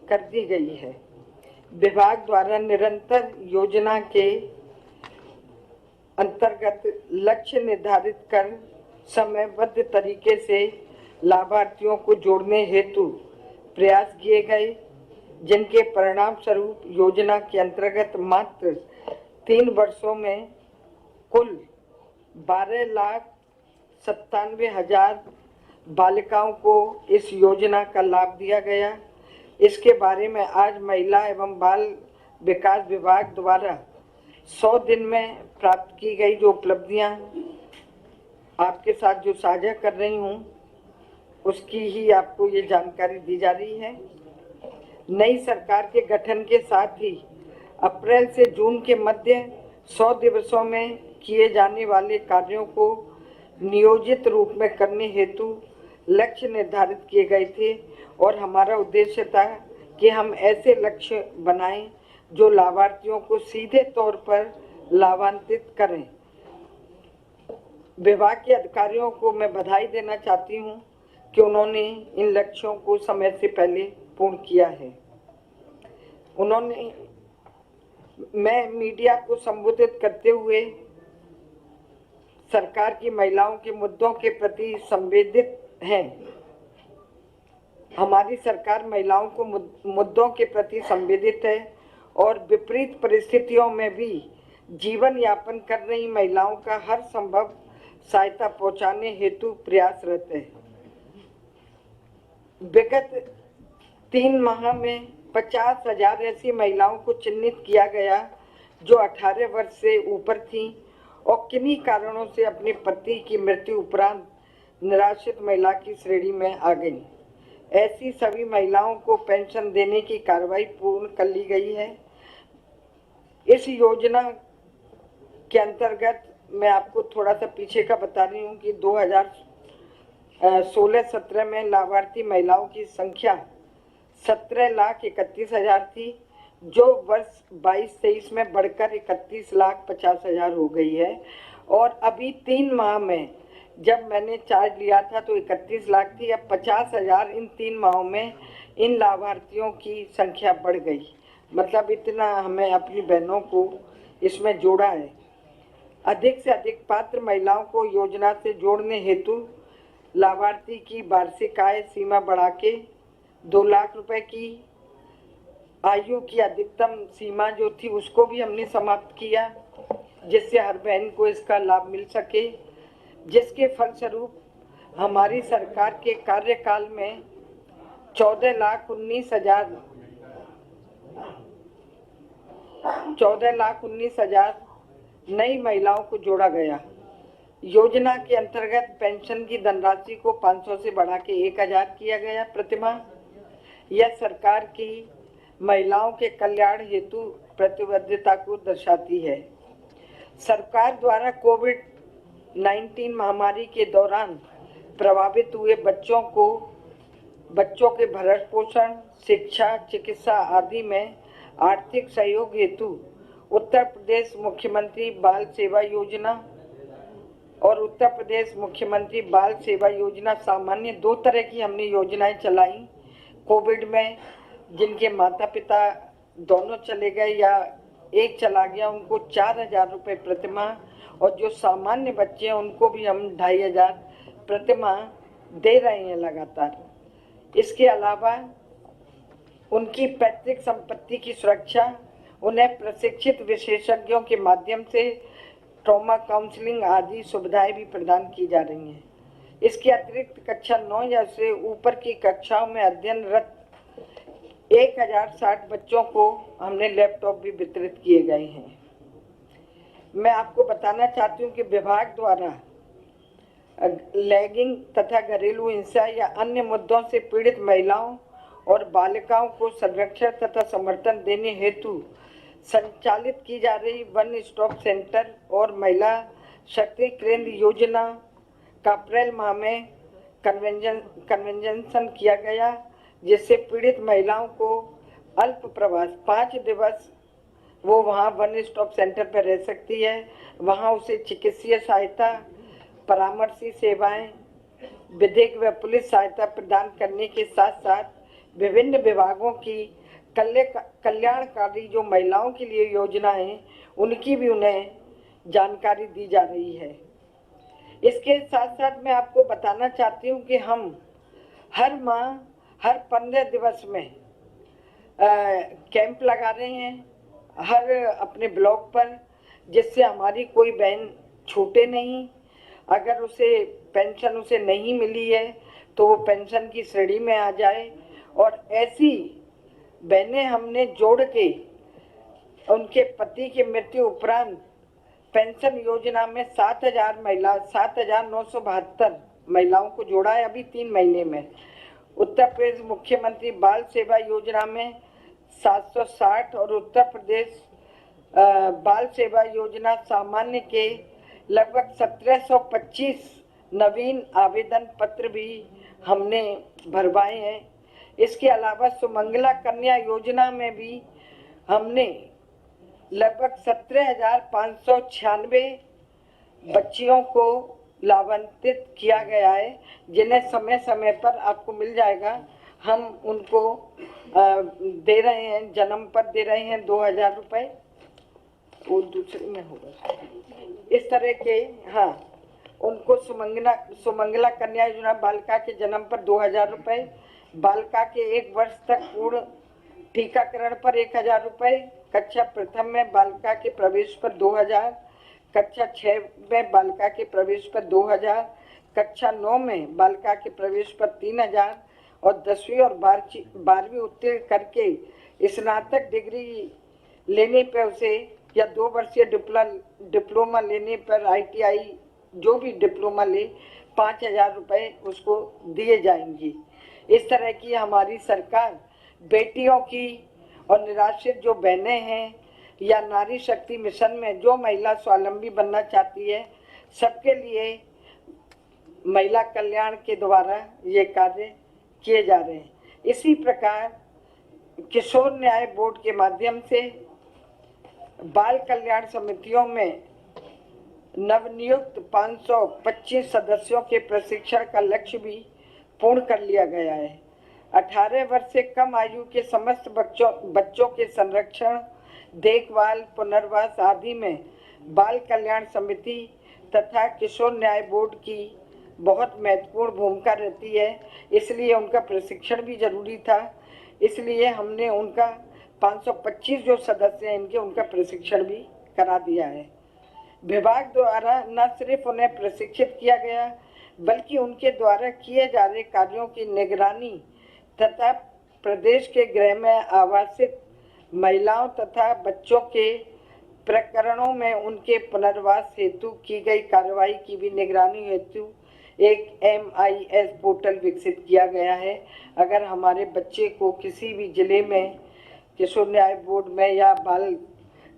कर दी गई है। विभाग द्वारा निरंतर योजना के अंतर्गत लक्ष्य निर्धारित कर समयबद्ध तरीके से लाभार्थियों को जोड़ने हेतु प्रयास किए गए, जिनके परिणाम स्वरूप योजना के अंतर्गत मात्र 3 वर्षों में कुल 12,97,000 बालिकाओं को इस योजना का लाभ दिया गया। इसके बारे में आज महिला एवं बाल विकास विभाग द्वारा 100 दिन में प्राप्त की गई जो उपलब्धियां आपके साथ जो साझा कर रही हूं, उसकी ही आपको ये जानकारी दी जा रही है। नई सरकार के गठन के साथ ही अप्रैल से जून के मध्य 100 दिवसों में किए जाने वाले कार्यों को नियोजित रूप में करने हेतु लक्ष्य निर्धारित किए गए थे और हमारा उद्देश्य था कि हम ऐसे लक्ष्य बनाएं जो लाभार्थियों को सीधे तौर पर लाभान्वित करें। विभाग के अधिकारियों को मैं बधाई देना चाहती हूं कि उन्होंने इन लक्ष्यों को समय से पहले पूर्ण किया है। मैं मीडिया को संबोधित करते हुए सरकार की महिलाओं के मुद्दों के प्रति संवेदित है। हमारी सरकार महिलाओं को मुद्दों के प्रति संवेदित है और विपरीत परिस्थितियों में भी जीवन यापन कर रही महिलाओं का हर संभव सहायता पहुंचाने हेतु प्रयासरत है। विगत 3 माह में 50,000 ऐसी महिलाओं को चिन्हित किया गया जो 18 वर्ष से ऊपर थीं और किन्हीं कारणों से अपने पति की मृत्यु उपरांत निराश्रित महिला की श्रेणी में आ गईं। ऐसी सभी महिलाओं को पेंशन देने की कार्रवाई पूर्ण कर ली गई है। इस योजना के अंतर्गत मैं आपको थोड़ा सा पीछे का बता रही हूँ कि 2016-17 में लाभार्थी महिलाओं की संख्या 17,31,000 थी, जो वर्ष 22-23 में बढ़कर 31,50,000 हो गई है। और अभी 3 माह में जब मैंने चार्ज लिया था तो 31 लाख थी, अब 50,000 इन 3 माहों में इन लाभार्थियों की संख्या बढ़ गई। मतलब इतना हमें अपनी बहनों को इसमें जोड़ा है। अधिक से अधिक पात्र महिलाओं को योजना से जोड़ने हेतु लाभार्थी की वार्षिक आय सीमा बढ़ा के 2 लाख रुपए की, आयु की अधिकतम सीमा जो थी उसको भी हमने समाप्त किया, जिससे हर बहन को इसका लाभ मिल सके, जिसके फलस्वरूप हमारी सरकार के कार्यकाल में 14,19,000 नई महिलाओं को जोड़ा गया। योजना के अंतर्गत पेंशन की धनराशि को 500 से बढ़ा के 1,000 किया गया प्रतिमाह। यह सरकार की महिलाओं के कल्याण हेतु प्रतिबद्धता को दर्शाती है। सरकार द्वारा कोविड-19 महामारी के दौरान प्रभावित हुए बच्चों के भरण पोषण, शिक्षा, चिकित्सा आदि में आर्थिक सहयोग हेतु उत्तर प्रदेश मुख्यमंत्री बाल सेवा योजना और उत्तर प्रदेश मुख्यमंत्री बाल सेवा योजना सामान्य 2 तरह की हमने योजनाएं चलाई। कोविड में जिनके माता पिता दोनों चले गए या एक चला गया, उनको 4,000 रुपये प्रतिमाह, और जो सामान्य बच्चे हैं उनको भी हम 2,500 प्रतिमाह दे रहे हैं लगातार। इसके अलावा उनकी पैतृक संपत्ति की सुरक्षा, उन्हें प्रशिक्षित विशेषज्ञों के माध्यम से ट्रॉमा काउंसलिंग आदि सुविधाएं भी प्रदान की जा रही हैं। इसके अतिरिक्त कक्षा 9 या से ऊपर की कक्षाओं में अध्ययनरत 1,060 बच्चों को हमने लैपटॉप भी वितरित किए गए हैं। मैं आपको बताना चाहती हूँ कि विभाग द्वारा लैंगिक तथा घरेलू हिंसा या अन्य मुद्दों से पीड़ित महिलाओं और बालिकाओं को संरक्षण तथा समर्थन देने हेतु संचालित की जा रही वन स्टॉप सेंटर और महिला शक्ति केंद्र योजना का अप्रैल माह में कन्वेंशन किया गया, जिससे पीड़ित महिलाओं को अल्प प्रवास 5 दिवस वो वहाँ वन स्टॉप सेंटर पर रह सकती है। वहाँ उसे चिकित्सीय सहायता, परामर्शी सेवाएं, विधिक व पुलिस सहायता प्रदान करने के साथ साथ विभिन्न विभागों की कल्याणकारी जो महिलाओं के लिए योजना है उनकी भी उन्हें जानकारी दी जा रही है। इसके साथ साथ मैं आपको बताना चाहती हूँ कि हम हर माह हर 15 दिवस में कैंप लगा रहे हैं हर अपने ब्लॉक पर, जिससे हमारी कोई बहन छूटे नहीं। अगर उसे पेंशन उसे नहीं मिली है तो वो पेंशन की श्रेणी में आ जाए, और ऐसी बहनें हमने जोड़ के उनके पति की मृत्यु उपरांत पेंशन योजना में 7,972 महिलाओं को जोड़ा है अभी 3 महीने में। उत्तर प्रदेश मुख्यमंत्री बाल सेवा योजना में 760 और उत्तर प्रदेश बाल सेवा योजना सामान्य के लगभग 1725 नवीन आवेदन पत्र भी हमने भरवाए हैं। इसके अलावा सुमंगला कन्या योजना में भी हमने लगभग 17,596 बच्चियों को लाभान्वित किया गया है, जिन्हें समय समय पर आपको मिल जाएगा। हम उनको दे रहे हैं, जन्म पर दे रहे हैं 2,000 रुपये, वो दूसरे में होगा इस तरह के। हाँ, उनको सुमंगला कन्या योजना बालिका के जन्म पर 2,000 रुपये, बालिका के 1 वर्ष तक पूर्ण टीकाकरण पर 1,000 रुपये, कक्षा प्रथम में बालिका के प्रवेश पर 2,000, कक्षा 6 में बालिका के प्रवेश पर 2,000, कक्षा 9 में बालिका के प्रवेश पर 3,000 और 10वीं और 12वीं उत्तीर्ण करके स्नातक डिग्री लेने पर उसे या 2 वर्षीय डिप्लोमा लेने पर ITI जो भी डिप्लोमा ले 5,000 रुपये उसको दिए जाएंगे। इस तरह की हमारी सरकार बेटियों की और निराश्रित जो बहनें हैं या नारी शक्ति मिशन में जो महिला स्वावलंबी बनना चाहती है सबके लिए महिला कल्याण के द्वारा ये कार्य किए जा रहे हैं। इसी प्रकार किशोर न्याय बोर्ड के माध्यम से बाल कल्याण समितियों में नवनियुक्त 525 सदस्यों के प्रशिक्षण का लक्ष्य भी पूर्ण कर लिया गया है। 18 वर्ष से कम आयु के समस्त बच्चों के संरक्षण, देखभाल, पुनर्वास आदि में बाल कल्याण समिति तथा किशोर न्याय बोर्ड की बहुत महत्वपूर्ण भूमिका रहती है, इसलिए उनका प्रशिक्षण भी जरूरी था। इसलिए हमने उनका 525 जो सदस्य हैं इनके उनका प्रशिक्षण भी करा दिया है। विभाग द्वारा न सिर्फ उन्हें प्रशिक्षित किया गया बल्कि उनके द्वारा किए जा रहे कार्यों की निगरानी तथा प्रदेश के गृह में आवासित महिलाओं तथा बच्चों के प्रकरणों में उनके पुनर्वास हेतु की गई कार्रवाई की भी निगरानी हेतु एक MIS पोर्टल विकसित किया गया है। अगर हमारे बच्चे को किसी भी जिले में किशोर न्याय बोर्ड में या बाल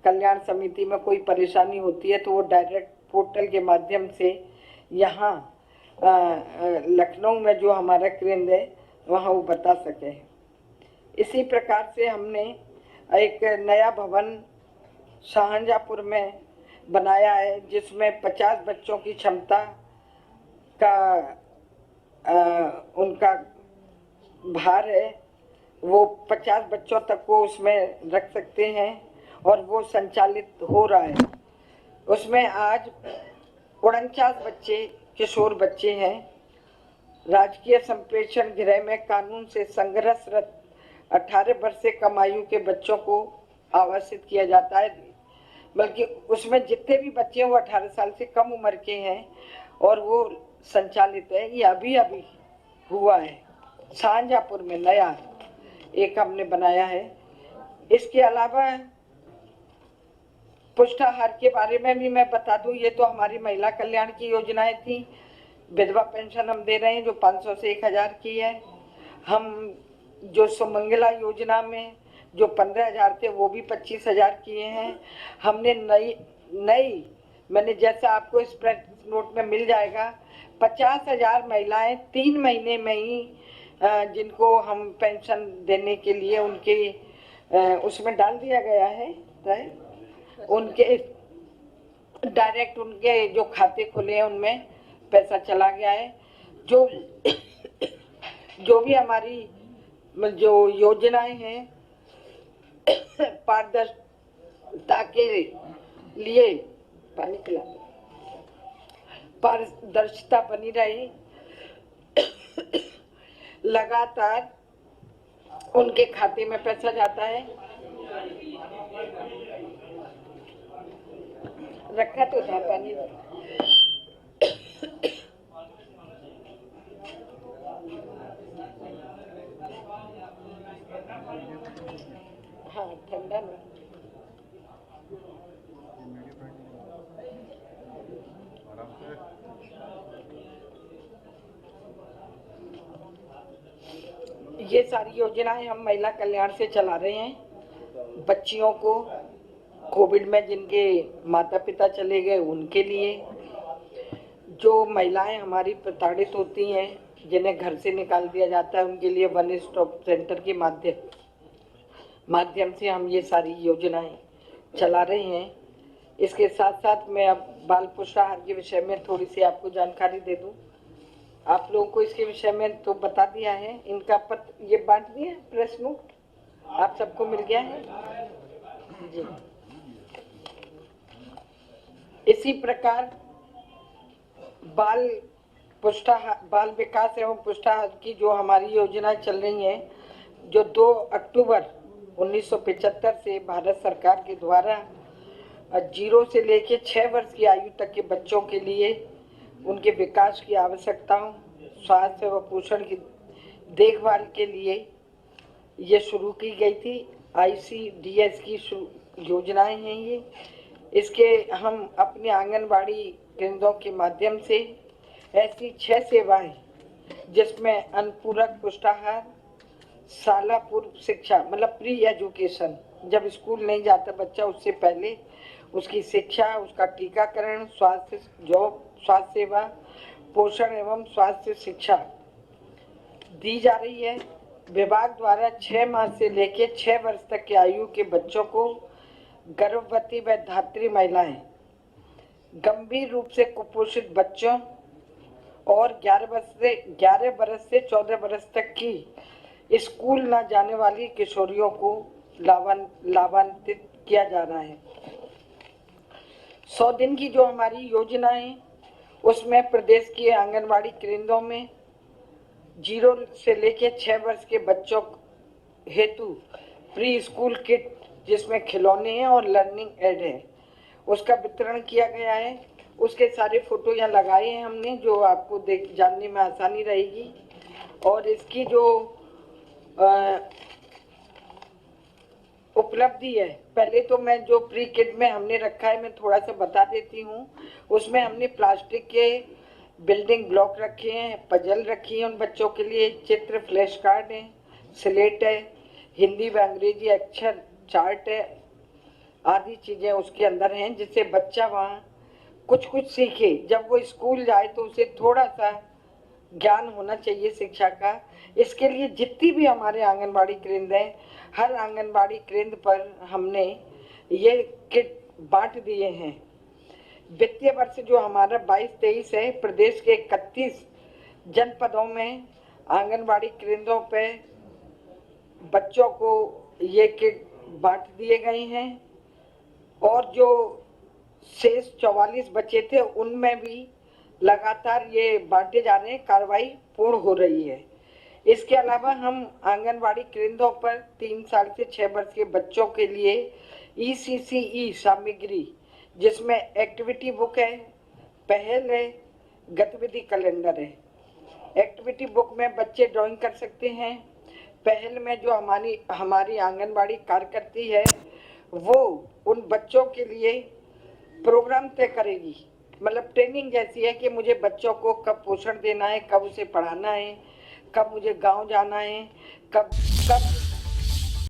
कल्याण समिति में कोई परेशानी होती है तो वो डायरेक्ट पोर्टल के माध्यम से यहाँ लखनऊ में जो हमारा केंद्र है वहाँ वो बता सके। इसी प्रकार से हमने एक नया भवन शाहजहाँपुर में बनाया है जिसमें 50 बच्चों की क्षमता का उनका भार है, वो 50 बच्चों तक को उसमें रख सकते हैं और वो संचालित हो रहा है। उसमें आज 49 बच्चे किशोर बच्चे हैं। राजकीय संप्रेषण गृह में कानून से संघर्षरत 18 वर्ष से कम आयु के बच्चों को आवासित किया जाता है, बल्कि उसमें जितने भी बच्चे हैं वो 18 साल से कम उम्र के हैं और वो संचालित है। ये अभी हुआ है शाहजहाँपुर में नया एक हमने बनाया है। इसके अलावा पुष्टाहार के बारे में भी मैं बता दूं, ये तो हमारी महिला कल्याण की योजनाएं थी। विधवा पेंशन हम दे रहे हैं जो 500 से 1,000 की है। हम जो सुमंगला योजना में जो 15,000 थे वो भी 25,000 किए हैं। हमने नई मैंने जैसा आपको इस प्रेस नोट में मिल जाएगा 50,000 महिलाएं 3 महीने में ही जिनको हम पेंशन देने के लिए उनके उसमें डाल दिया गया है। उनके डायरेक्ट उनके जो खाते खुले हैं उनमें पैसा चला गया है। जो भी हमारी जो योजनाएं हैं पारदर्शिता के लिए पानी पिला पारदर्शिता बनी रहे, लगातार उनके खाते में पैसा जाता है। रखा तो था पानी। हाँ ठंडा ना। ये सारी योजनाएं हम महिला कल्याण से चला रहे हैं। बच्चियों को कोविड में जिनके माता पिता चले गए उनके लिए, जो महिलाएं हमारी प्रताड़ित होती हैं जिन्हें घर से निकाल दिया जाता है उनके लिए वन स्टॉप सेंटर के माध्यम से हम ये सारी योजनाएं चला रहे हैं। इसके साथ साथ मैं अब बाल पुष्टाहार के विषय में थोड़ी सी आपको जानकारी दे दूं। आप लोगों को इसके विषय में तो बता दिया है, इनका पत्र ये बांट दिया है, प्रेस नोट आप सबको मिल गया है जी। इसी प्रकार बाल विकास एवं पुष्टाहार की जो हमारी योजनाएं चल रही हैं, जो 2 अक्टूबर 1975 से भारत सरकार के द्वारा 0 से लेकर 6 वर्ष की आयु तक के बच्चों के लिए उनके विकास की आवश्यकताओं, स्वास्थ्य व पोषण की देखभाल के लिए ये शुरू की गई थी। ICDS की योजनाएं हैं ये। इसके हम अपने आंगनबाड़ी केंद्रों के माध्यम से ऐसी 6 सेवाएं जिसमें अनुपूरक पुष्टाहार, शाला पूर्व शिक्षा मतलब प्री एजुकेशन, जब स्कूल नहीं जाता बच्चा उससे पहले उसकी शिक्षा, उसका टीकाकरण, स्वास्थ्य सेवा, पोषण एवं स्वास्थ्य शिक्षा दी जा रही है। विभाग द्वारा 6 माह से लेकर 6 वर्ष तक की आयु के बच्चों को गर्भवती व धात्री महिलाएं, गंभीर रूप से कुपोषित बच्चों और 11 वर्ष से 14 वर्ष तक की स्कूल न जाने वाली किशोरियों को लाभान्वित किया जा रहा है। 100 दिन की जो हमारी योजना है उसमें प्रदेश के आंगनबाड़ी केंद्रों में 0 से लेकर 6 वर्ष के बच्चों हेतु प्री स्कूल किट जिसमें खिलौने हैं और लर्निंग एड है उसका वितरण किया गया है। उसके सारे फोटो यहाँ लगाए हैं हमने, जो आपको जानने में आसानी रहेगी। और इसकी जो उपलब्धि है, पहले तो मैं जो प्री किट में हमने रखा है मैं थोड़ा सा बता देती हूँ। उसमें हमने प्लास्टिक के बिल्डिंग ब्लॉक रखे हैं, पजल रखी है उन बच्चों के लिए, चित्र, फ्लैश कार्ड है, स्लेट है, हिंदी व अंग्रेजी अक्षर चार्ट है, आदि चीजें उसके अंदर हैं जिससे बच्चा वहाँ कुछ सीखे। जब वो स्कूल जाए तो उसे थोड़ा सा ज्ञान होना चाहिए शिक्षा का। इसके लिए जितनी भी हमारे आंगनबाड़ी केंद्र हैं, हर आंगनबाड़ी केंद्र पर हमने ये किट बांट दिए हैं। वित्तीय वर्ष जो हमारा 22-23 है, प्रदेश के 31 जनपदों में आंगनबाड़ी केंद्रों पे बच्चों को ये किट बांट दिए गए हैं और जो शेष 44 बच्चे थे उनमें भी लगातार ये बांटे जा रहे हैं, कार्रवाई पूर्ण हो रही है। इसके अलावा हम आंगनबाड़ी केंद्रों पर 3 साल से 6 वर्ष के बच्चों के लिए ECCE सामग्री जिसमें एक्टिविटी बुक है, पहल है, गतिविधि कैलेंडर है। एक्टिविटी बुक में बच्चे ड्राइंग कर सकते हैं। पहल में जो हमारी आंगनबाड़ी कार्यकर्ती है वो उन बच्चों के लिए प्रोग्राम तय करेगी, मतलब ट्रेनिंग जैसी है कि मुझे बच्चों को कब पोषण देना है, कब उसे पढ़ाना है, कब मुझे गांव जाना है, कब